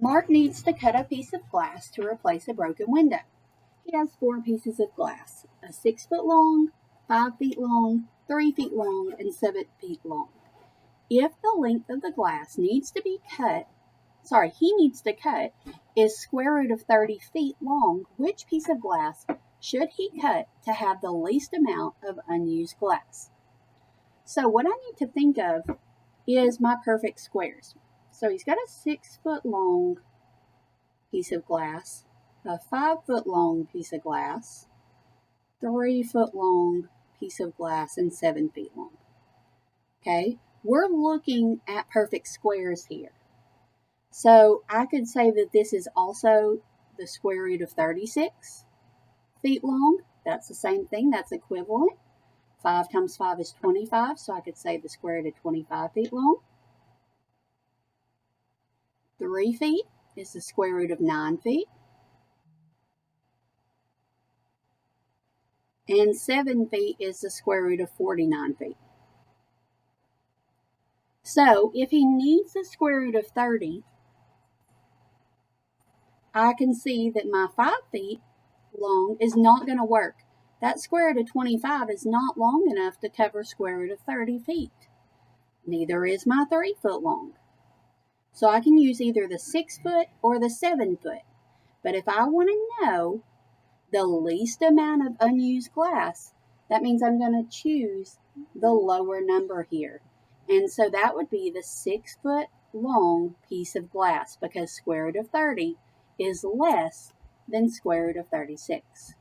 Mark needs to cut a piece of glass to replace a broken window. He has 4 pieces of glass, a 6 foot long, 5 feet long, 3 feet long, and 7 feet long. If the length of the glass he needs to cut is square root of 30 feet long, which piece of glass should he cut to have the least amount of unused glass? So what I need to think of is my perfect squares. So he's got a 6 foot long piece of glass, a 5 foot long piece of glass, 3 foot long piece of glass, and 7 feet long. Okay, we're looking at perfect squares here. So I could say that this is also the square root of 36 feet long. That's the same thing, that's equivalent. 5 times 5 is 25, so I could say the square root of 25 feet long. 3 feet is the square root of 9 feet. And 7 feet is the square root of 49 feet. So if he needs the square root of 30, I can see that my 5 feet long is not going to work. That square root of 25 is not long enough to cover square root of 30 feet. Neither is my 3 foot long. So I can use either the 6 foot or the 7 foot. But if I want to know the least amount of unused glass, that means I'm going to choose the lower number here. And so that would be the 6 foot long piece of glass, because square root of 30 is less than square root of 36.